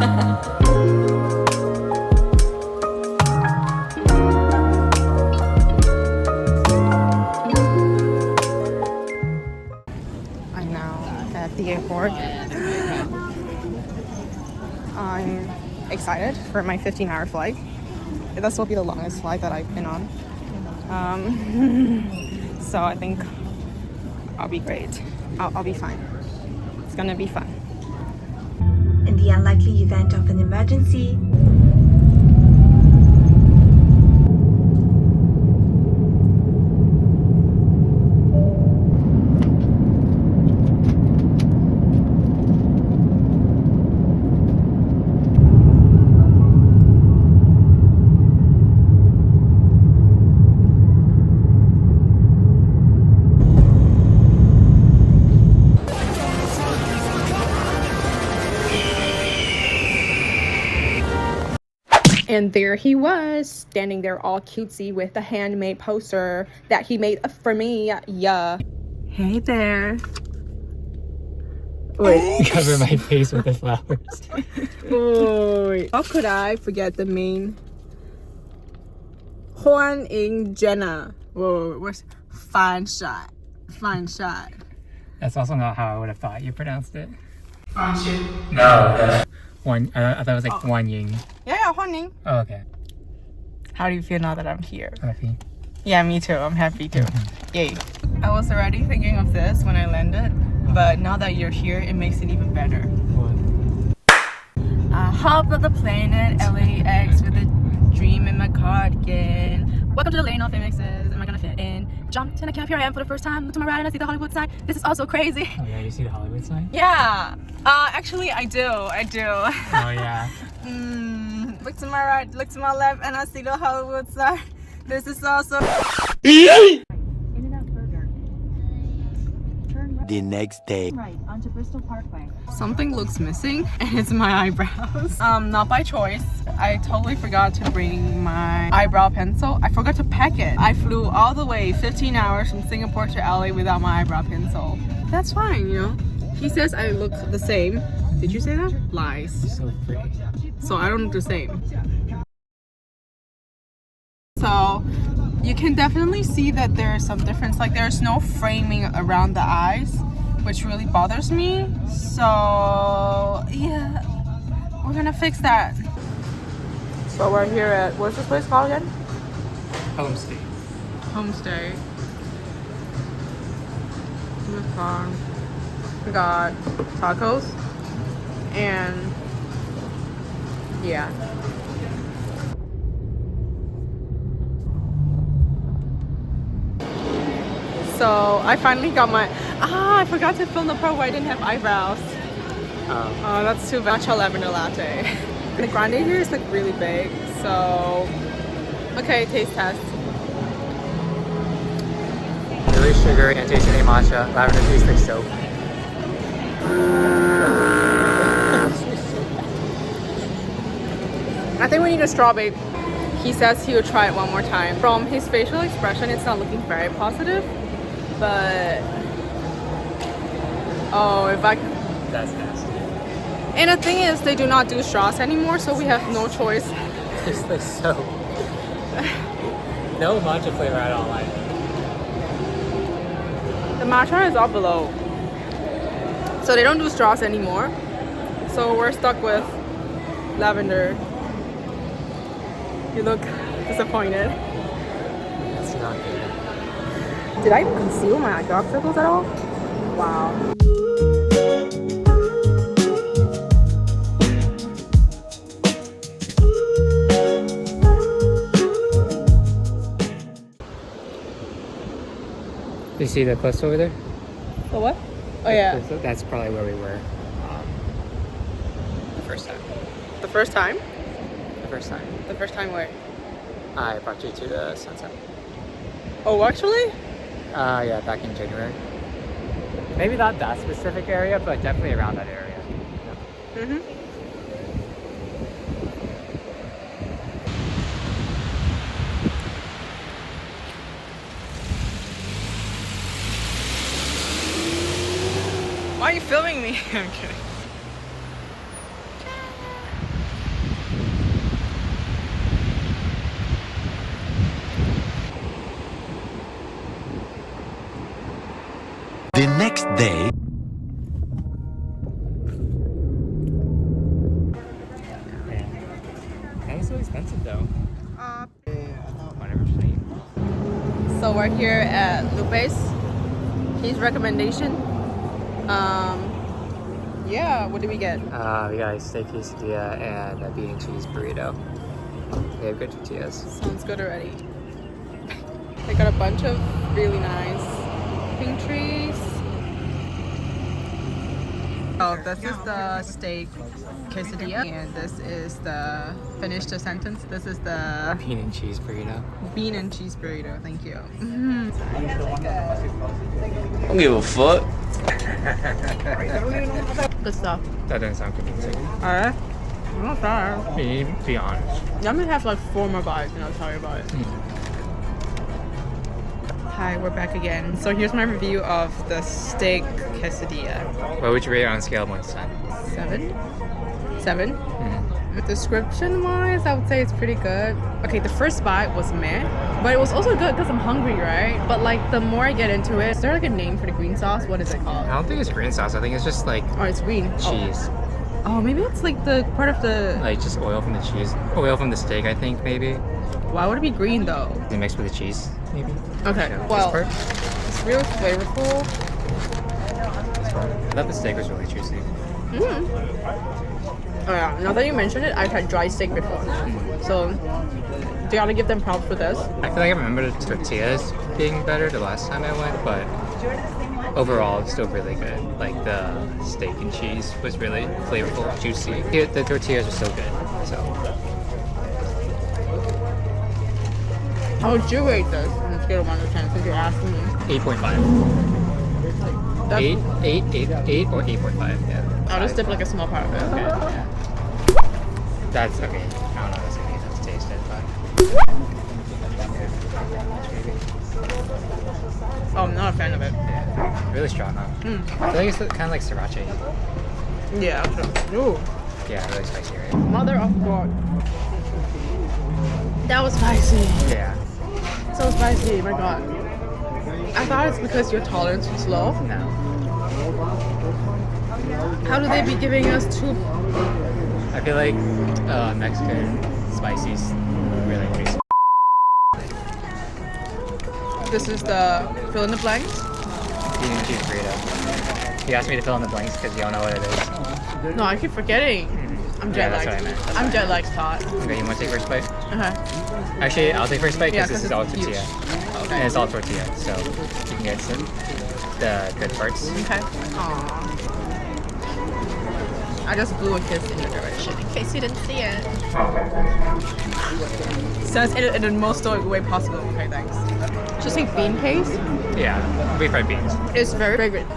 I'm now at the airport. I'm excited for my 15-hour flight. This will be the longest flight that I've been on. So I think I'll be great. I'll be fine. It's gonna be fun. In the unlikely event of an emergency, And there he was, standing there all cutesy with the handmade poster that he made for me. Yeah. Hey there. Wait. Cover my face with the flowers. Wait. How could I forget the main? Huan in Jenna. Whoa, where's fine shot? Fine shot. That's also not how I would have thought you pronounced it. Fine shot. No. One. I thought it was like one ying. Yeah, Huan Ying. Oh, okay. How do you feel now that I'm here? Happy. Yeah, me too. I'm happy too. Yay. I was already thinking of this when I landed, but now that you're here, it makes it even better. What? I hopped on the plane at LAX with a dream in my cardigan. Welcome to the lane of mixes. Am I gonna fit in? Jumped in a cab, here I am for the first time. Look to my right and I see the Hollywood sign. This is also crazy. Oh yeah, you see the Hollywood sign? Yeah. Actually, I do. Oh yeah. Look to my right, look to my left, and I see the Hollywood sign. This is also. The next day. Right onto Bristol Parkway. Something looks missing, and it's my eyebrows. Not by choice. I totally forgot to bring my eyebrow pencil. I forgot to pack it. I flew all the way 15 hours from Singapore to LA without my eyebrow pencil. That's fine, you know. He says I look the same. Did you say that? Lies. So pretty. So I don't look the same. So you can definitely see that there's some difference. Like there's no framing around the eyes, which really bothers me. So yeah, we're gonna fix that. So we're here at, what's this place called again? Homestate. Homestay. We got tacos and yeah. So I finally got my, I forgot to film the part where I didn't have eyebrows. Oh, that's too bad. Matcha lavender latte. The grande here is like really big, so okay, taste test. Really sugary and tasting like matcha. Lavender tastes like soap. I think we need a straw, babe. He says he would try it one more time. From his facial expression, it's not looking very positive, but oh, if I could. That's nasty. And the thing is, they do not do straws anymore, so we have no choice. Tastes like soap. No matcha flavor I don't like. The matcha is all below, so they don't do straws anymore. So we're stuck with lavender. You look disappointed. It's not good. Did I even conceal my dark circles at all? Wow. You see the cliffs over there? The what? Oh yeah. That's probably where we were the first time. The first time? The first time. The first time where? I brought you to the sunset. Oh, actually? Yeah, back in January. Maybe not that specific area, but definitely around that area. Yeah. Mm-hmm. Why are you filming me? I'm kidding. next day. And it's so expensive though. Whatever. So we're here at Lupe's. His recommendation. Yeah, what did we get? We got a steak quesadilla and a bean and cheese burrito. They have good tortillas. Sounds good already. They got a bunch of really nice pink trees. Oh, this is the steak quesadilla, and this is the, finish the sentence, this is the Bean and cheese burrito. bean and cheese burrito. Thank you. Don't give a fuck. Good stuff. That doesn't sound convincing. Alright. I'm not sure. Be honest. Let me have like 4 more bites and I'll tell you about it. Hi, we're back again. So here's my review of the steak quesadilla. What would you rate it on a scale of 1 to 10? 7? Description wise, I would say it's pretty good. Okay, the first bite was meh, but it was also good because I'm hungry, right? But like the more I get into it, is there like a name for the green sauce? What is it called? I don't think it's green sauce. I think it's just like Oh, it's green. cheese. Oh, maybe it's like the part of the... Like just oil from the cheese. Oil from the steak, I think, maybe. Why would it be green though? Is it mixed with the cheese, maybe? Okay, Yeah, well, this part? it's really flavorful. This part. I thought the steak was really juicy. Oh yeah, now that you mention it, I've had dry steak before. So, do you gotta give them props for this? I feel like I remember the tortillas being better the last time I went, but overall it's still really good. Like the steak and cheese was really flavorful, juicy. The tortillas are still good. So How would you rate this on a scale of 1 to 10 since you're asking me? 8.5. That's, 8 or 8.5. Yeah. I'll just dip like a small part of it. Okay. Yeah. That's okay. I don't know. That's gonna have to taste it, but. Oh, I'm not a fan of it. Yeah. Really strong, huh? I feel like it's kind of like sriracha. Yeah, sure. Ooh. Yeah, really spicy, right? Mother of God. That was spicy. Yeah. So spicy, my God. I thought it's because your tolerance was low. No. How do they be giving us 2? I feel like Mexican spicy's really tasty. This is the fill in the blanks. Bean and cheese burrito. You asked me to fill in the blanks because you don't know what it is. No, I keep forgetting. I'm jet Yeah, that's what I lagged. meant. That's I'm what I jet lagged, Todd. Okay, you want to take first bite? Uh-huh. Actually, I'll take first bite Yeah, because this 'cause is all it's huge. tortilla. Okay. And it's all tortilla, so you can get the good parts. Okay. Aww. I just blew a kiss in your direction in case you didn't see it. Says it in the most stoic way possible. Okay, thanks. Just like bean paste. Yeah, refried beans. It's very fragrant.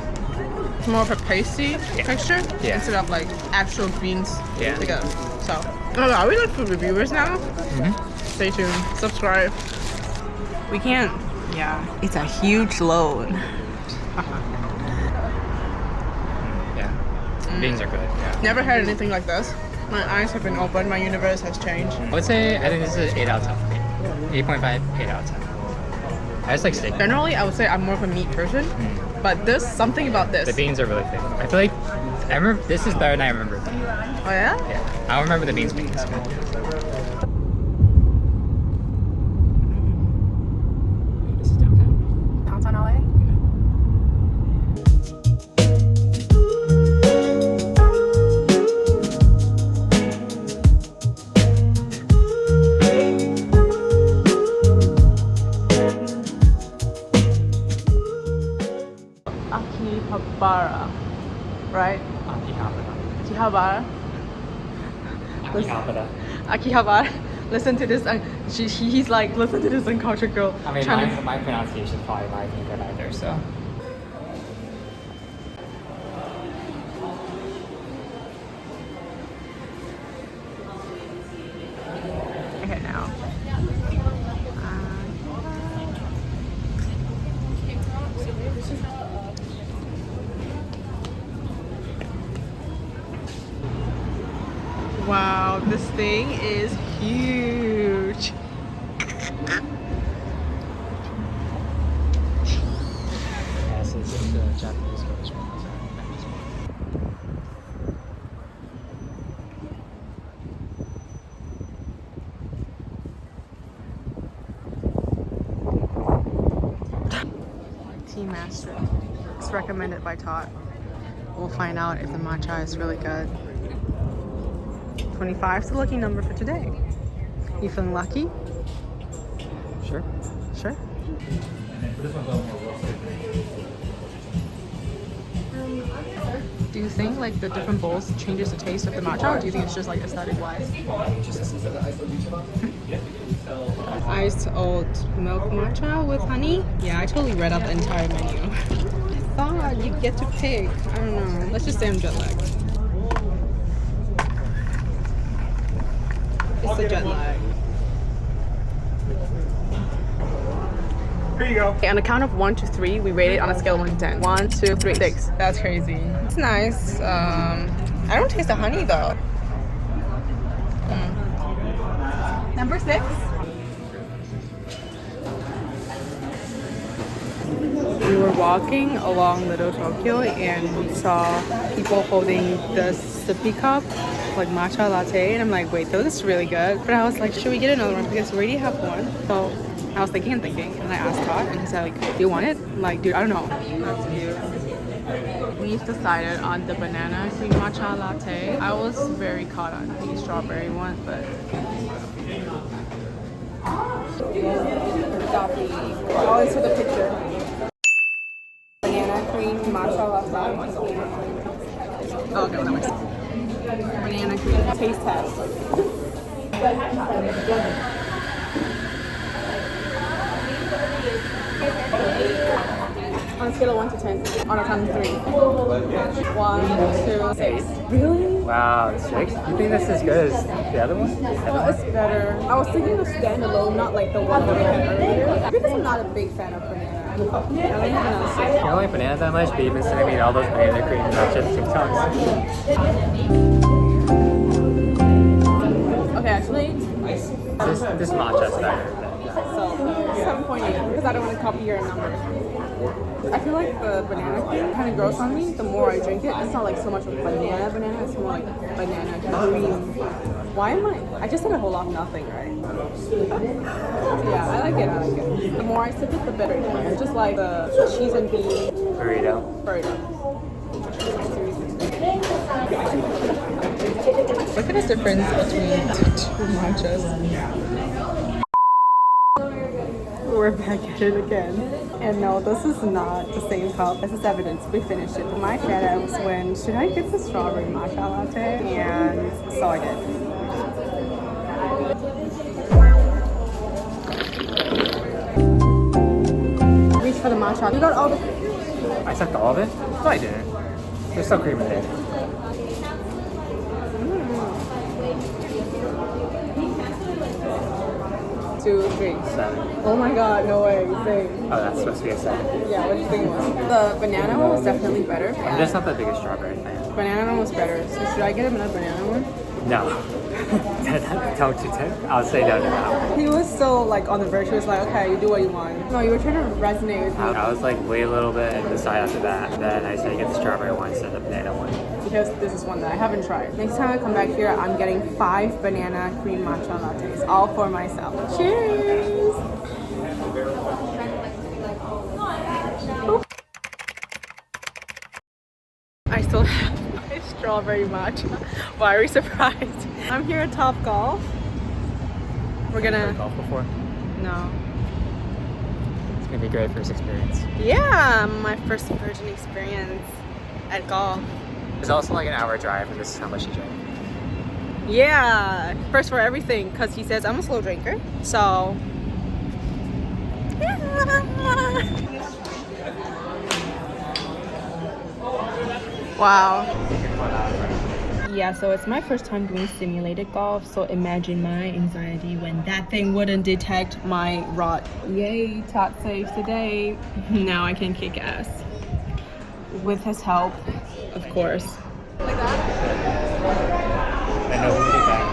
It's more of a pasty texture instead of like actual beans together. So, I don't know, are we like food reviewers now? Stay tuned. Subscribe. We can't. Yeah, it's a huge load. Yeah, beans are good. Yeah. Never had anything like this. My eyes have been opened. My universe has changed. I would say I think this is an 8 out of 10. 8.5, 8 out of 10. I just like steak. Generally, I would say I'm more of a meat person, but there's something about this. The beans are really thick. I feel like I remember this is better than I remember. Oh yeah? Yeah, I don't remember the beans being this good. This is downtown. Downtown LA? Akihabara, right? Akihabara. Akihabara. Listen to this. He's like, listen to this uncultured girl. I mean, trying to- my pronunciation is probably not even good either, so. Okay, now. Wow, this thing is huge. Yes, it's a Japanese Teamaster. It's recommended by Todd. We'll find out if the matcha is really good. 25 is the lucky number for today. You feeling lucky? Sure. Sure. Do you think like the different bowls changes the taste of the matcha, or do you think it's just like aesthetic wise? Iced oat milk matcha with honey? Yeah, I totally read out the entire menu. I thought you get to pick. I don't know. Let's just say I'm jet lagged. It's the jet lag. Here you go. Okay, on the count of 1 to 3, we rate it on a scale of 1 to 10. 1, 2, 3, 6. That's crazy. It's nice. I don't taste the honey though. Number 6. We were walking along Little Tokyo and we saw people holding the sippy cup, like matcha latte, and I'm like, wait, this is really good. But I was like, should we get another one because we already have one? So I was thinking, and I asked Todd, and he said, like, do you want it? I'm like, dude, I don't know. That's cute. We've decided on the banana cream matcha latte. I was very caught on the strawberry one, but I'll insert the picture. Banana cream matcha latte. Oh, okay, well, that works. Banana cream taste test. On a scale of 1 to 10, on a count of 3. 1, 2, 6. Really? Wow, 6? You think that's as good as the other one? Well, it's better. I was thinking of standalone, not like the one that we had earlier. Because I'm not a big fan of banana. I You don't like banana that much, but you've been sending me all those banana cream matcha TikToks. Okay, actually, This matcha's better. so 7.8 because I don't want to copy your number. I feel like the banana cream kind of grows on me the more I drink it. It's not like so much of banana, it's more like banana cream. Why am I just said a whole lot of nothing, right? Yeah, I like it. The more I sip it, the better it is. It's just like the cheese and bean Burrito. Look at the difference between the two matchas. We're back at it again. And no, this is not the same cup. This is evidence. We finished it. But my shadow was when, should I get the strawberry matcha latte? And so I did. Reach for the matcha. You got all the... I sucked all of it? No, I didn't. There's still cream in it. 2, 3. 7. Oh my god, no way. Same. Oh, that's supposed to be a 7. Yeah, what do you think it was? The banana one was definitely better. I'm just not the biggest strawberry fan. Banana one was better. So should I get him another banana one? No. Don't you take? I'll say no to that. He was so like on the verge. He was like, okay, you do what you want. No, you were trying to resonate with me. I was like, wait a little bit and decide after that. Then I said get the strawberry one instead of the banana one. Because this is one that I haven't tried. Next time I come back here, I'm getting 5 banana cream matcha lattes, all for myself. Cheers! I still have my strawberry matcha. Why are we surprised? I'm here at Topgolf. We're gonna... Golf before? No. It's gonna be great first experience. Yeah, my first virgin experience at golf. It's also like an hour drive, and this is how much you drink. Yeah, first for everything, because he says I'm a slow drinker. So, wow. Yeah, so it's my first time doing simulated golf, so imagine my anxiety when that thing wouldn't detect my rod. Yay, Todd saves today. Now I can kick ass. With his help, of course. Like that? I know who did that.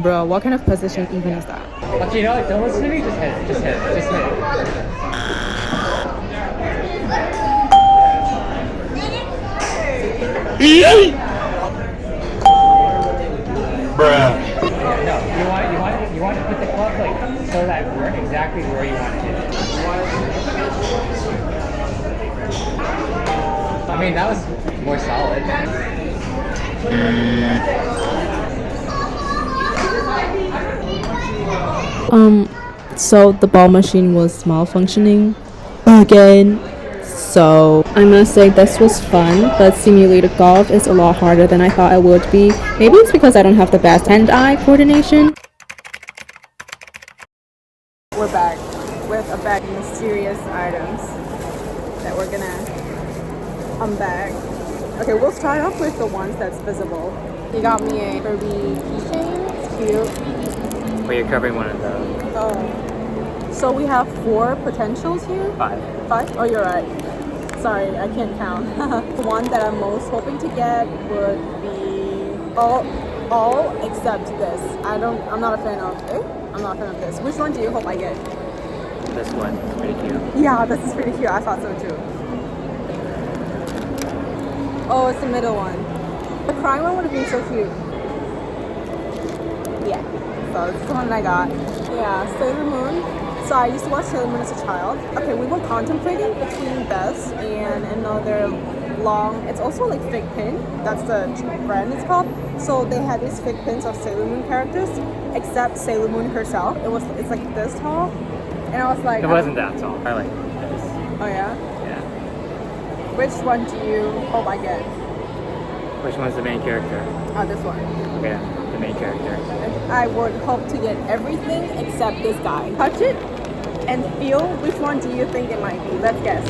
Bro, what kind of position even is that? Actually, you know what? Don't listen to me. Just hit it. Just hit it. Just hit it. Bruh. No, you want to put the club like so that we're exactly where you want to hit it. I mean, that was more solid. So the ball machine was malfunctioning again. So I must say this was fun, but simulated golf is a lot harder than I thought it would be. Maybe it's because I don't have the best hand-eye coordination. We're back with a bag of mysterious items that we're gonna unbag. Okay, we'll start off with the ones that's visible. You got me a Kirby keychain. It's cute. But you're covering one of those. Oh. So we have 4 potentials here? 5. 5? Oh, you're right. Sorry, I can't count. The one that I'm most hoping to get would be all except this. I'm not a fan of I'm not a fan of this. Which one do you hope I get? This one, pretty cute. Yeah, this is pretty cute. I thought so too. Oh, it's the middle one. The crying one would have been so cute. Yeah. So this is the one that I got. Yeah, Sailor Moon. So I used to watch Sailor Moon as a child. Okay, we were contemplating between this and another long, it's also like fake pin. That's the brand it's called. So they had these fake pins of Sailor Moon characters, except Sailor Moon herself. It's like this tall. And I was like, It wasn't that tall. I like this. Oh yeah? Yeah. Which one do you hope I get? Which one's the main character? Oh, this one. Okay, the main character. I would hope to get everything except this guy. Touch it and feel which one do you think it might be. Let's guess.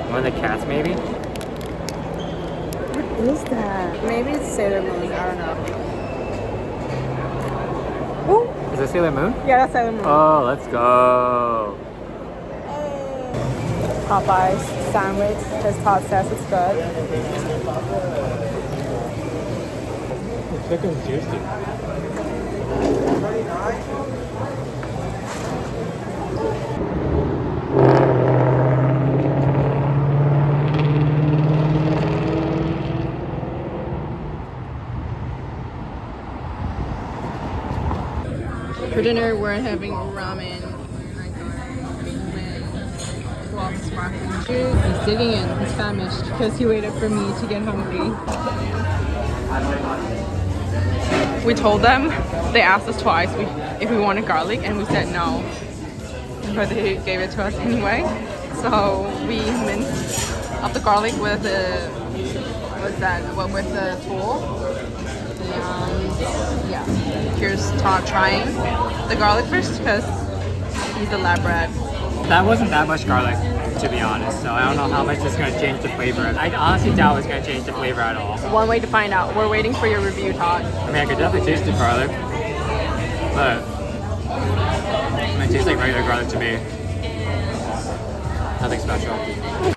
One of the cats, maybe? What is that? Maybe it's Sailor Moon. I don't know. Oh, Is it Sailor Moon? yeah, that's Sailor Moon. Oh, let's go. Popeyes sandwich, as Todd says, it's good. The chicken's juicy. For dinner, we're having ramen. Sparkling juice. He's digging in. He's famished because he waited for me to get hungry. We told them, they asked us twice if we wanted garlic, and we said no. But they gave it to us anyway. So we minced up the garlic with the with the tool. And yeah, here's Todd trying the garlic first because he's a lab rat. That wasn't that much garlic, to be honest, so I don't know how much it's going to change the flavor. I honestly doubt it's going to change the flavor at all. One way to find out. We're waiting for your review, Todd. I mean, I could definitely taste the garlic, but it tastes like regular garlic to me. Nothing special.